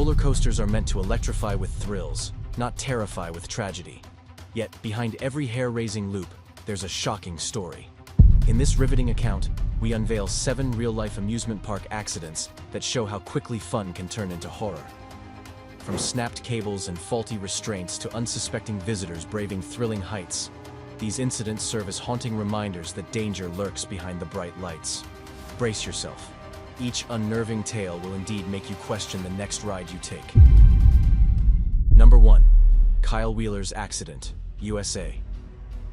Roller coasters are meant to electrify with thrills, not terrify with tragedy. Yet, behind every hair-raising loop, there's a shocking story. In this riveting account, we unveil 7 real-life amusement park accidents that show how quickly fun can turn into horror. From snapped cables and faulty restraints to unsuspecting visitors braving thrilling heights, these incidents serve as haunting reminders that danger lurks behind the bright lights. Brace yourself. Each unnerving tale will indeed make you question the next ride you take. Number 1. Kyle Wheeler's accident, USA.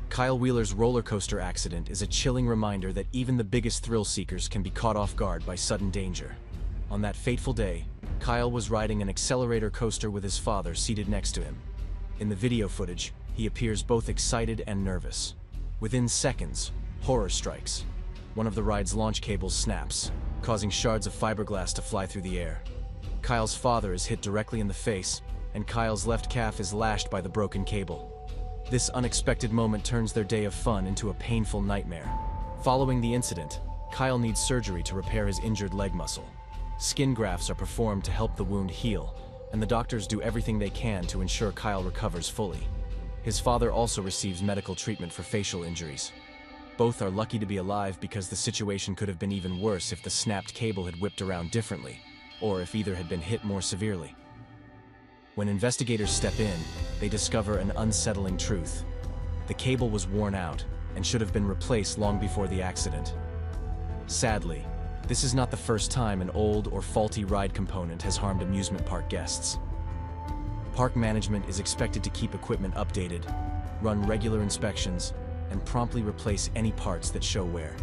Kyle Wheeler's roller coaster accident is a chilling reminder that even the biggest thrill seekers can be caught off guard by sudden danger. On that fateful day, Kyle was riding an accelerator coaster with his father seated next to him. In the video footage, he appears both excited and nervous. Within seconds, horror strikes. One of the ride's launch cables snaps, causing shards of fiberglass to fly through the air. Kyle's father is hit directly in the face, and Kyle's left calf is lashed by the broken cable. This unexpected moment turns their day of fun into a painful nightmare. Following the incident, Kyle needs surgery to repair his injured leg muscle. Skin grafts are performed to help the wound heal, and the doctors do everything they can to ensure Kyle recovers fully. His father also receives medical treatment for facial injuries. Both are lucky to be alive because the situation could have been even worse if the snapped cable had whipped around differently, or if either had been hit more severely. When investigators step in, they discover an unsettling truth. The cable was worn out and should have been replaced long before the accident. Sadly, this is not the first time an old or faulty ride component has harmed amusement park guests. Park management is expected to keep equipment updated, run regular inspections, and promptly replace any parts that show wear.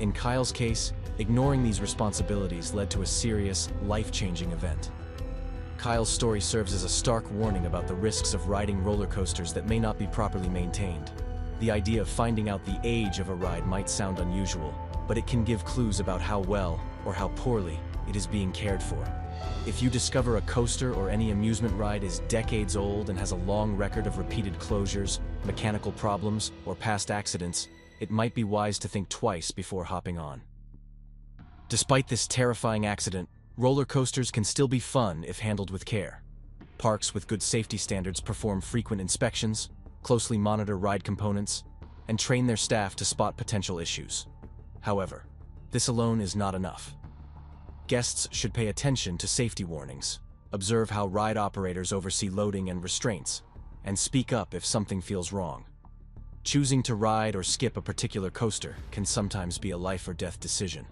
In Kyle's case, ignoring these responsibilities led to a serious, life-changing event. Kyle's story serves as a stark warning about the risks of riding roller coasters that may not be properly maintained. The idea of finding out the age of a ride might sound unusual, but it can give clues about how well, or how poorly, it is being cared for. If you discover a coaster or any amusement ride is decades old and has a long record of repeated closures, mechanical problems, or past accidents, it might be wise to think twice before hopping on. Despite this terrifying accident, roller coasters can still be fun if handled with care. Parks with good safety standards perform frequent inspections, closely monitor ride components, and train their staff to spot potential issues. However, this alone is not enough. Guests should pay attention to safety warnings, observe how ride operators oversee loading and restraints, and speak up if something feels wrong. Choosing to ride or skip a particular coaster can sometimes be a life or death decision.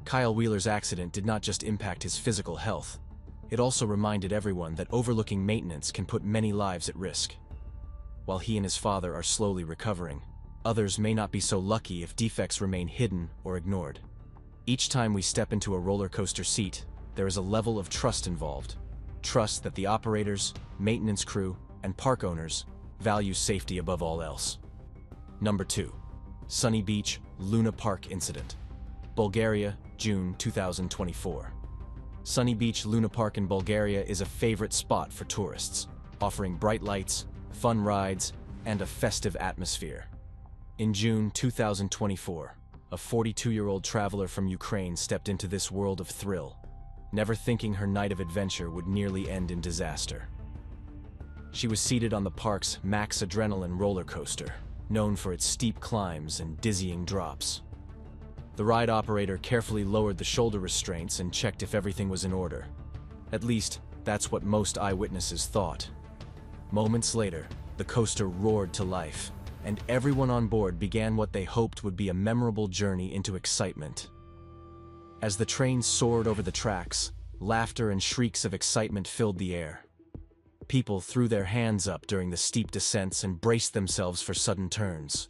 Kyle Wheeler's accident did not just impact his physical health, it also reminded everyone that overlooking maintenance can put many lives at risk. While he and his father are slowly recovering, others may not be so lucky if defects remain hidden or ignored. Each time we step into a roller coaster seat, there is a level of trust involved. Trust that the operators, maintenance crew, and park owners value safety above all else. Number 2. Sunny Beach Luna Park Incident. Bulgaria, June 2024. Sunny Beach Luna Park in Bulgaria is a favorite spot for tourists, offering bright lights, fun rides, and a festive atmosphere. In June 2024, a 42-year-old traveler from Ukraine stepped into this world of thrill, never thinking her night of adventure would nearly end in disaster. She was seated on the park's Max Adrenaline roller coaster, known for its steep climbs and dizzying drops. The ride operator carefully lowered the shoulder restraints and checked if everything was in order. At least, that's what most eyewitnesses thought. Moments later, the coaster roared to life, and everyone on board began what they hoped would be a memorable journey into excitement. As the train soared over the tracks, laughter and shrieks of excitement filled the air. People threw their hands up during the steep descents and braced themselves for sudden turns.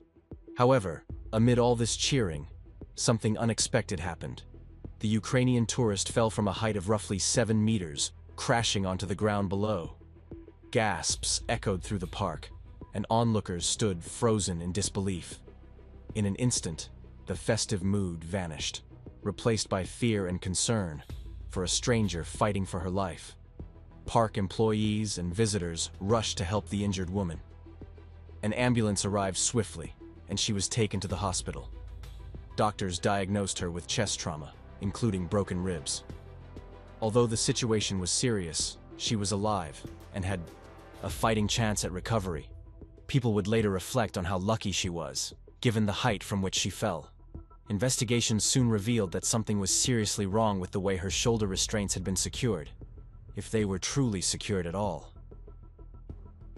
However, amid all this cheering, something unexpected happened. The Ukrainian tourist fell from a height of roughly 7 meters, crashing onto the ground below. Gasps echoed through the park, and onlookers stood frozen in disbelief. In an instant, the festive mood vanished, replaced by fear and concern for a stranger fighting for her life. Park employees and visitors rushed to help the injured woman. An ambulance arrived swiftly, and she was taken to the hospital. Doctors diagnosed her with chest trauma, including broken ribs. Although the situation was serious, she was alive and had a fighting chance at recovery. People would later reflect on how lucky she was, given the height from which she fell. Investigations soon revealed that something was seriously wrong with the way her shoulder restraints had been secured, if they were truly secured at all.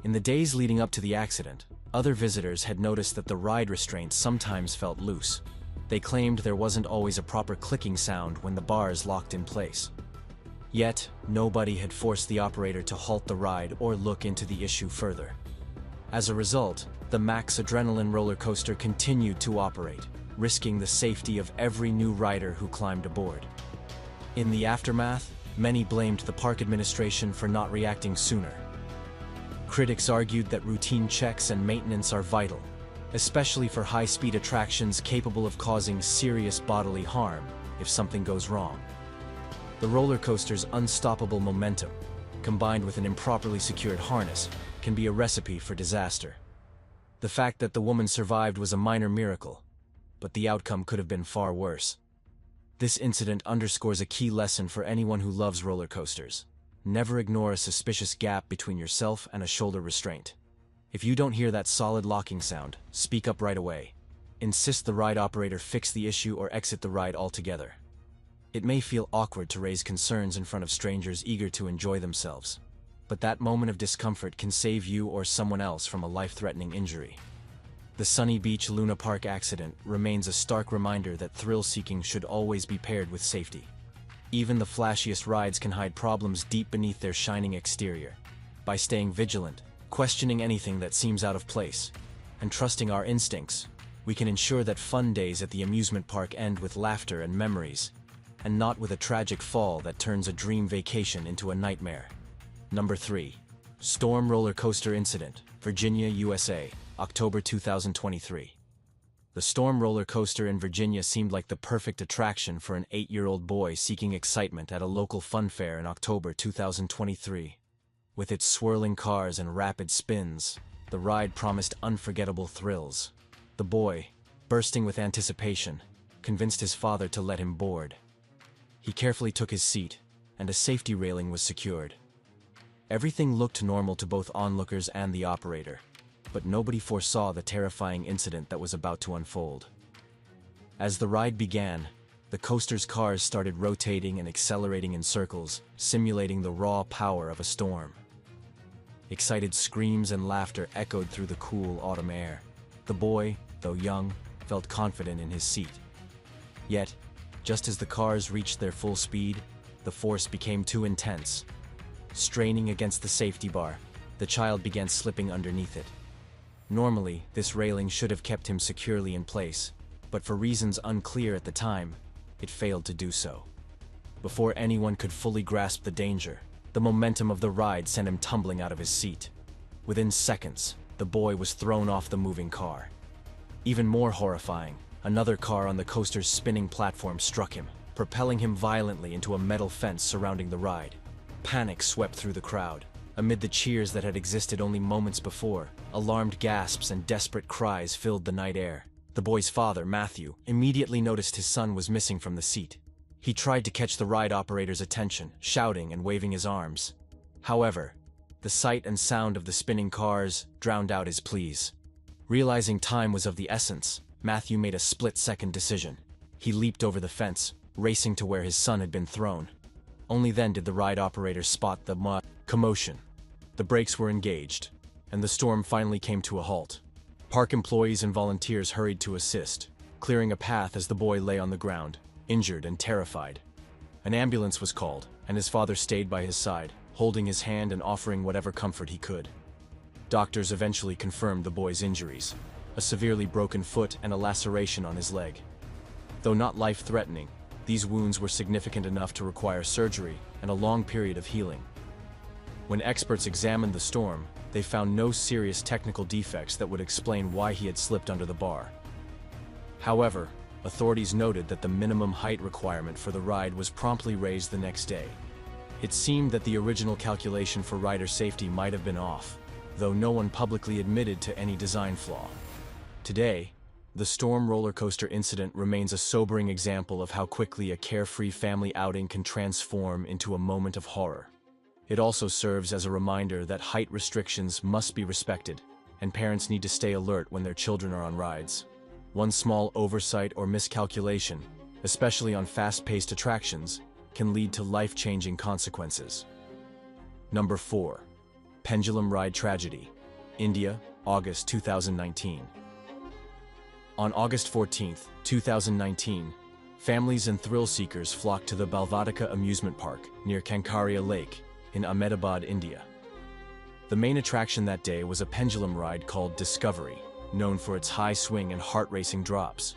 In the days leading up to the accident, other visitors had noticed that the ride restraints sometimes felt loose. They claimed there wasn't always a proper clicking sound when the bars locked in place. Yet, nobody had forced the operator to halt the ride or look into the issue further. As a result, the Max Adrenaline roller coaster continued to operate, risking the safety of every new rider who climbed aboard. In the aftermath, many blamed the park administration for not reacting sooner. Critics argued that routine checks and maintenance are vital, especially for high-speed attractions capable of causing serious bodily harm if something goes wrong. The roller coaster's unstoppable momentum, combined with an improperly secured harness, can be a recipe for disaster. The fact that the woman survived was a minor miracle, but the outcome could have been far worse. This incident underscores a key lesson for anyone who loves roller coasters. Never ignore a suspicious gap between yourself and a shoulder restraint. If you don't hear that solid locking sound, speak up right away. Insist the ride operator fix the issue or exit the ride altogether. It may feel awkward to raise concerns in front of strangers eager to enjoy themselves, but that moment of discomfort can save you or someone else from a life-threatening injury. The Sunny Beach Luna Park accident remains a stark reminder that thrill-seeking should always be paired with safety. Even the flashiest rides can hide problems deep beneath their shining exterior. By staying vigilant, questioning anything that seems out of place, and trusting our instincts, we can ensure that fun days at the amusement park end with laughter and memories, and not with a tragic fall that turns a dream vacation into a nightmare. Number 3. Storm Roller Coaster Incident, Virginia, USA, October 2023. The Storm roller coaster in Virginia seemed like the perfect attraction for an 8-year-old boy seeking excitement at a local fun fair in October 2023. With its swirling cars and rapid spins, the ride promised unforgettable thrills. The boy, bursting with anticipation, convinced his father to let him board. He carefully took his seat, and a safety railing was secured. Everything looked normal to both onlookers and the operator, but nobody foresaw the terrifying incident that was about to unfold. As the ride began, the coaster's cars started rotating and accelerating in circles, simulating the raw power of a storm. Excited screams and laughter echoed through the cool autumn air. The boy, though young, felt confident in his seat. Yet, just as the cars reached their full speed, the force became too intense. Straining against the safety bar, the child began slipping underneath it. Normally, this railing should have kept him securely in place, but for reasons unclear at the time, it failed to do so. Before anyone could fully grasp the danger, the momentum of the ride sent him tumbling out of his seat. Within seconds, the boy was thrown off the moving car. Even more horrifying, another car on the coaster's spinning platform struck him, propelling him violently into a metal fence surrounding the ride. Panic swept through the crowd. Amid the cheers that had existed only moments before, alarmed gasps and desperate cries filled the night air. The boy's father, Matthew, immediately noticed his son was missing from the seat. He tried to catch the ride operator's attention, shouting and waving his arms. However, the sight and sound of the spinning cars drowned out his pleas. Realizing time was of the essence, Matthew made a split-second decision. He leaped over the fence, racing to where his son had been thrown. Only then did the ride operator spot the commotion. The brakes were engaged, and the storm finally came to a halt. Park employees and volunteers hurried to assist, clearing a path as the boy lay on the ground, injured and terrified. An ambulance was called, and his father stayed by his side, holding his hand and offering whatever comfort he could. Doctors eventually confirmed the boy's injuries, a severely broken foot and a laceration on his leg. Though not life-threatening, these wounds were significant enough to require surgery and a long period of healing. When experts examined the storm, they found no serious technical defects that would explain why he had slipped under the bar. However, authorities noted that the minimum height requirement for the ride was promptly raised the next day. It seemed that the original calculation for rider safety might have been off, though no one publicly admitted to any design flaw. Today, The Storm roller coaster incident remains a sobering example of how quickly a carefree family outing can transform into a moment of horror. It also serves as a reminder that height restrictions must be respected, and parents need to stay alert when their children are on rides. One small oversight or miscalculation, especially on fast-paced attractions, can lead to life-changing consequences. Number 4. Pendulum Ride Tragedy, India, August 2019. On August 14, 2019, families and thrill-seekers flocked to the Balvatica amusement park near Kankaria Lake in Ahmedabad, India. The main attraction that day was a pendulum ride called Discovery, known for its high swing and heart-racing drops.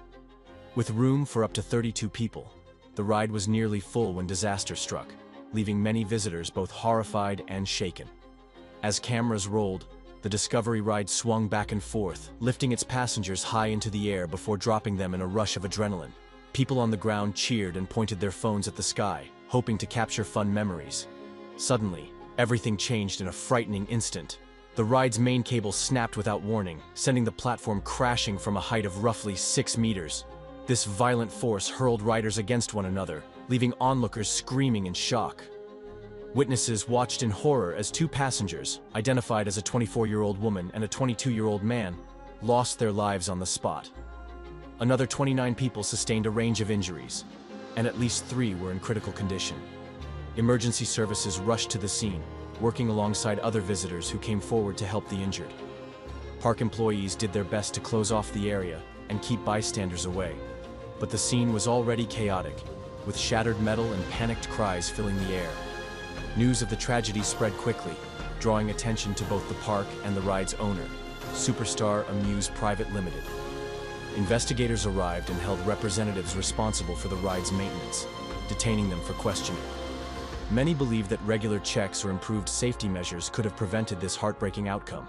With room for up to 32 people, the ride was nearly full when disaster struck, leaving many visitors both horrified and shaken. As cameras rolled, the Discovery ride swung back and forth, lifting its passengers high into the air before dropping them in a rush of adrenaline. People on the ground cheered and pointed their phones at the sky, hoping to capture fun memories. Suddenly, everything changed in a frightening instant. The ride's main cable snapped without warning, sending the platform crashing from a height of roughly 6 meters. This violent force hurled riders against one another, leaving onlookers screaming in shock. Witnesses watched in horror as 2 passengers, identified as a 24-year-old woman and a 22-year-old man, lost their lives on the spot. Another 29 people sustained a range of injuries, and at least 3 were in critical condition. Emergency services rushed to the scene, working alongside other visitors who came forward to help the injured. Park employees did their best to close off the area and keep bystanders away, but the scene was already chaotic, with shattered metal and panicked cries filling the air. News of the tragedy spread quickly, drawing attention to both the park and the ride's owner, Superstar Amuse Private Limited. Investigators arrived and held representatives responsible for the ride's maintenance, detaining them for questioning. Many believe that regular checks or improved safety measures could have prevented this heartbreaking outcome.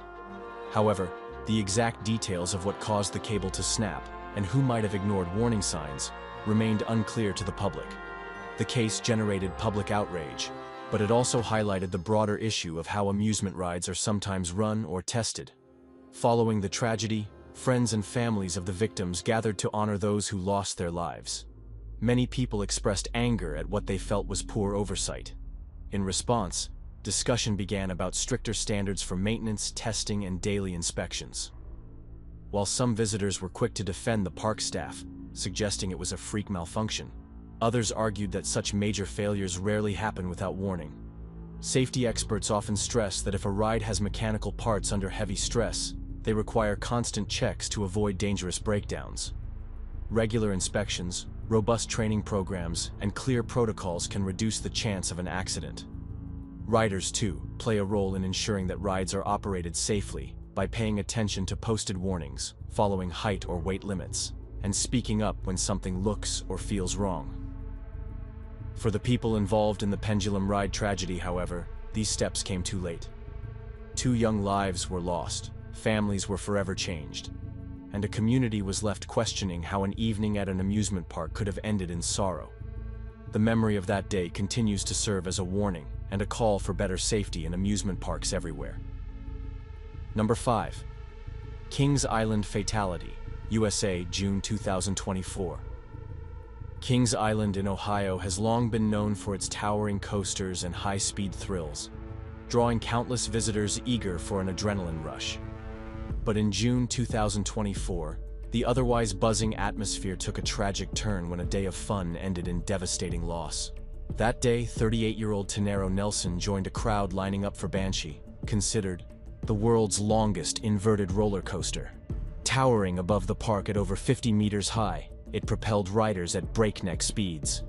However, the exact details of what caused the cable to snap and who might have ignored warning signs remained unclear to the public. The case generated public outrage, but it also highlighted the broader issue of how amusement rides are sometimes run or tested. Following the tragedy, friends and families of the victims gathered to honor those who lost their lives. Many people expressed anger at what they felt was poor oversight. In response, discussion began about stricter standards for maintenance, testing, and daily inspections. While some visitors were quick to defend the park staff, suggesting it was a freak malfunction, others argued that such major failures rarely happen without warning. Safety experts often stress that if a ride has mechanical parts under heavy stress, they require constant checks to avoid dangerous breakdowns. Regular inspections, robust training programs, and clear protocols can reduce the chance of an accident. Riders, too, play a role in ensuring that rides are operated safely by paying attention to posted warnings, following height or weight limits, and speaking up when something looks or feels wrong. For the people involved in the pendulum ride tragedy, however, these steps came too late. 2 young lives were lost, families were forever changed, and a community was left questioning how an evening at an amusement park could have ended in sorrow. The memory of that day continues to serve as a warning and a call for better safety in amusement parks everywhere. Number 5. Kings Island Fatality, USA, June 2024. Kings Island in Ohio has long been known for its towering coasters and high-speed thrills, drawing countless visitors eager for an adrenaline rush. But in June 2024, the otherwise buzzing atmosphere took a tragic turn when a day of fun ended in devastating loss. That day, 38-year-old Tinero Nelson joined a crowd lining up for Banshee, considered the world's longest inverted roller coaster. Towering above the park at over 50 meters high, it propelled riders at breakneck speeds.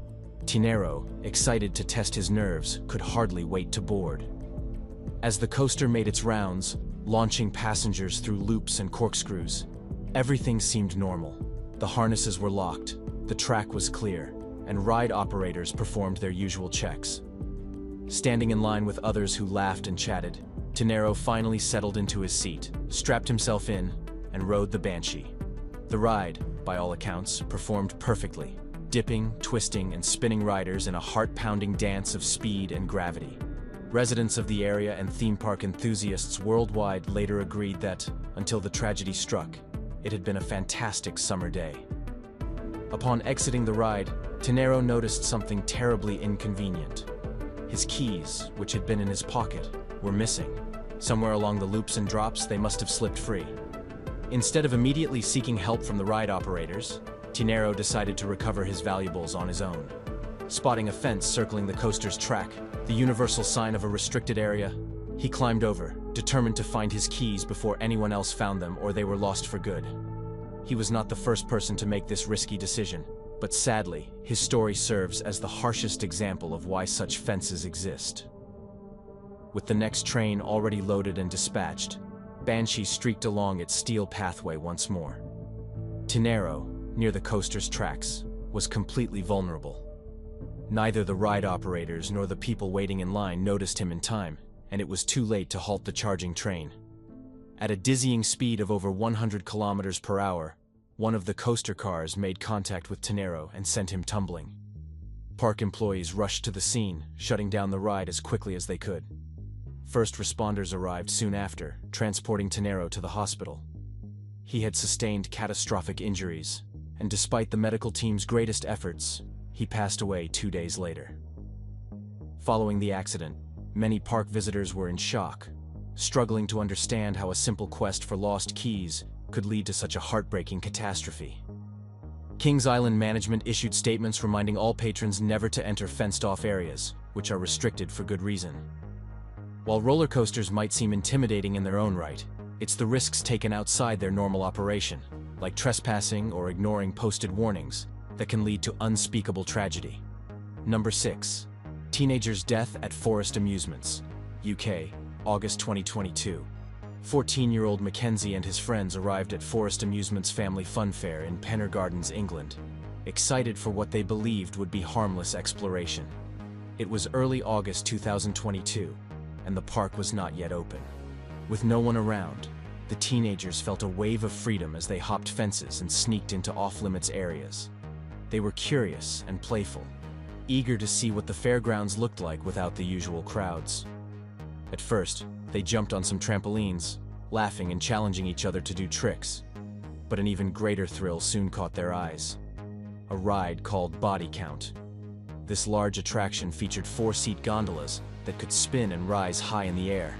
Tinero, excited to test his nerves, could hardly wait to board. As the coaster made its rounds, launching passengers through loops and corkscrews, everything seemed normal. The harnesses were locked, the track was clear, and ride operators performed their usual checks. Standing in line with others who laughed and chatted, Tinero finally settled into his seat, strapped himself in, and rode the Banshee. The ride, by all accounts, performed perfectly, dipping, twisting, and spinning riders in a heart-pounding dance of speed and gravity. Residents of the area and theme park enthusiasts worldwide later agreed that, until the tragedy struck, It had been a fantastic summer day. Upon exiting the ride, Tinero noticed something terribly inconvenient. His keys, which had been in his pocket, were missing. Somewhere along the loops and drops, they must have slipped free. Instead of immediately seeking help from the ride operators, Tinero decided to recover his valuables on his own. Spotting a fence circling the coaster's track, the universal sign of a restricted area, he climbed over, determined to find his keys before anyone else found them or they were lost for good. He was not the first person to make this risky decision, but sadly, his story serves as the harshest example of why such fences exist. With the next train already loaded and dispatched, Banshee streaked along its steel pathway once more. Tinero, near the coaster's tracks, was completely vulnerable. Neither the ride operators nor the people waiting in line noticed him in time, and it was too late to halt the charging train. At a dizzying speed of over 100 kilometers per hour, one of the coaster cars made contact with Tinero and sent him tumbling. Park employees rushed to the scene, shutting down the ride as quickly as they could. First responders arrived soon after, transporting Tinero to the hospital. He had sustained catastrophic injuries, and despite the medical team's greatest efforts, he passed away 2 days later. Following the accident, many park visitors were in shock, struggling to understand how a simple quest for lost keys could lead to such a heartbreaking catastrophe. Kings Island management issued statements reminding all patrons never to enter fenced-off areas, which are restricted for good reason. While roller coasters might seem intimidating in their own right, it's the risks taken outside their normal operation, like trespassing or ignoring posted warnings, that can lead to unspeakable tragedy. Number 6. Teenager's death at Forest Amusements, UK, August 2022. 14-year-old Mackenzie and his friends arrived at Forest Amusements Family Fun Fair in Penner Gardens, England, excited for what they believed would be harmless exploration. It was early August 2022, and the park was not yet open. With no one around, the teenagers felt a wave of freedom as they hopped fences and sneaked into off-limits areas. They were curious and playful, eager to see what the fairgrounds looked like without the usual crowds. At first, they jumped on some trampolines, laughing and challenging each other to do tricks. But an even greater thrill soon caught their eyes. A ride called Body Count. This large attraction featured 4-seat gondolas that could spin and rise high in the air.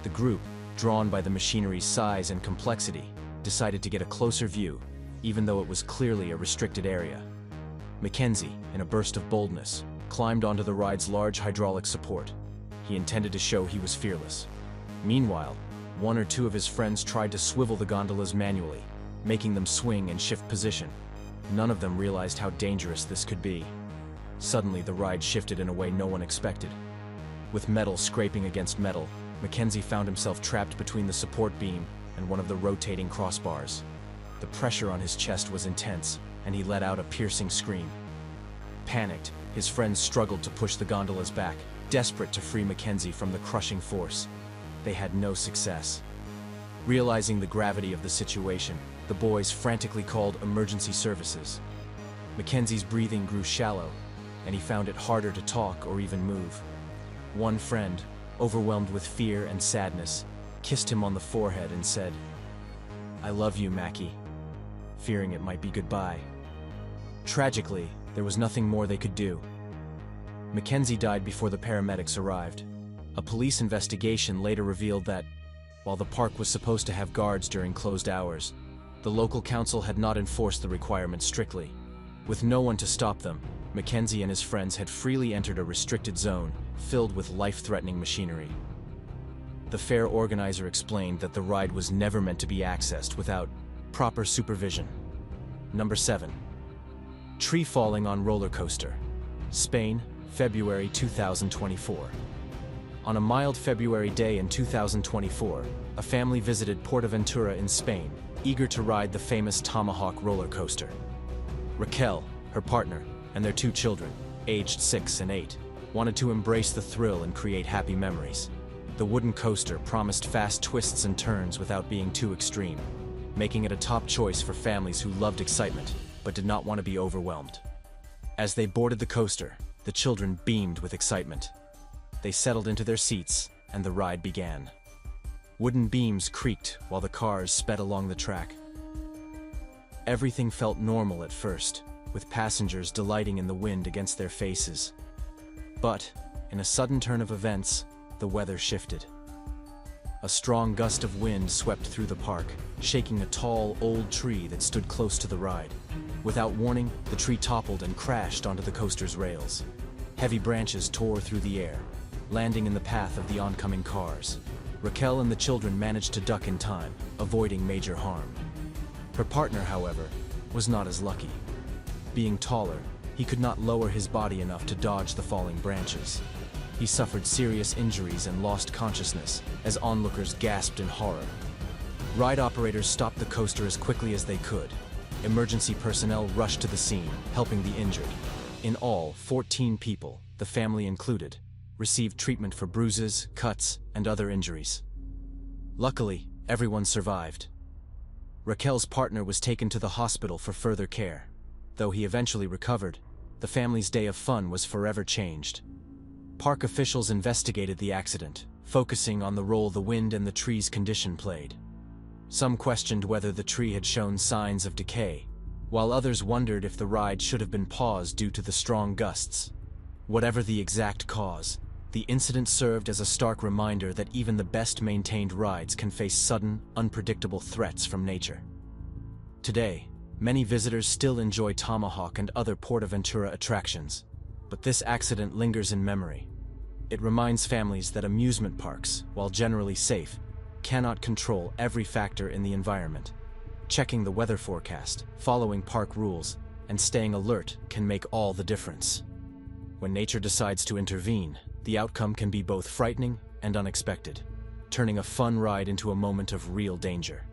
The group, drawn by the machinery's size and complexity, decided to get a closer view, even though it was clearly a restricted area. Mackenzie, in a burst of boldness, climbed onto the ride's large hydraulic support. He intended to show he was fearless. Meanwhile, one or two of his friends tried to swivel the gondolas manually, making them swing and shift position. None of them realized how dangerous this could be. Suddenly, the ride shifted in a way no one expected. With metal scraping against metal, Mackenzie found himself trapped between the support beam and one of the rotating crossbars. The pressure on his chest was intense, and he let out a piercing scream. Panicked, his friends struggled to push the gondolas back, desperate to free Mackenzie from the crushing force. They had no success. Realizing the gravity of the situation, the boys frantically called emergency services. Mackenzie's breathing grew shallow, and he found it harder to talk or even move. One friend, overwhelmed with fear and sadness, kissed him on the forehead and said, "I love you, Mackie," fearing it might be goodbye. Tragically, there was nothing more they could do. Mackenzie died before the paramedics arrived. A police investigation later revealed that, while the park was supposed to have guards during closed hours, the local council had not enforced the requirement strictly. With no one to stop them, Mackenzie and his friends had freely entered a restricted zone filled with life-threatening machinery. The fair organizer explained that the ride was never meant to be accessed without proper supervision. Number 7. Tree falling on roller coaster, Spain, February 2024. On a mild February day in 2024, a family visited Portaventura in Spain, eager to ride the famous Tomahawk roller coaster. Raquel, her partner, and their 2 children, aged 6 and 8, wanted to embrace the thrill and create happy memories. The wooden coaster promised fast twists and turns without being too extreme, making it a top choice for families who loved excitement but did not want to be overwhelmed. As they boarded the coaster, the children beamed with excitement. They settled into their seats, and the ride began. Wooden beams creaked while the cars sped along the track. Everything felt normal at first, with passengers delighting in the wind against their faces. But, in a sudden turn of events, the weather shifted. A strong gust of wind swept through the park, shaking a tall, old tree that stood close to the ride. Without warning, the tree toppled and crashed onto the coaster's rails. Heavy branches tore through the air, landing in the path of the oncoming cars. Raquel and the children managed to duck in time, avoiding major harm. Her partner, however, was not as lucky. Being taller, he could not lower his body enough to dodge the falling branches. He suffered serious injuries and lost consciousness as onlookers gasped in horror. Ride operators stopped the coaster as quickly as they could. Emergency personnel rushed to the scene, helping the injured. In all, 14 people, the family included, received treatment for bruises, cuts, and other injuries. Luckily, everyone survived. Raquel's partner was taken to the hospital for further care. Though he eventually recovered, the family's day of fun was forever changed. Park officials investigated the accident, focusing on the role the wind and the tree's condition played. Some questioned whether the tree had shown signs of decay, while others wondered if the ride should have been paused due to the strong gusts. Whatever the exact cause, the incident served as a stark reminder that even the best-maintained rides can face sudden, unpredictable threats from nature. Today, many visitors still enjoy Tomahawk and other PortAventura attractions, but this accident lingers in memory. It reminds families that amusement parks, while generally safe, cannot control every factor in the environment. Checking the weather forecast, following park rules, and staying alert can make all the difference. When nature decides to intervene, the outcome can be both frightening and unexpected, turning a fun ride into a moment of real danger.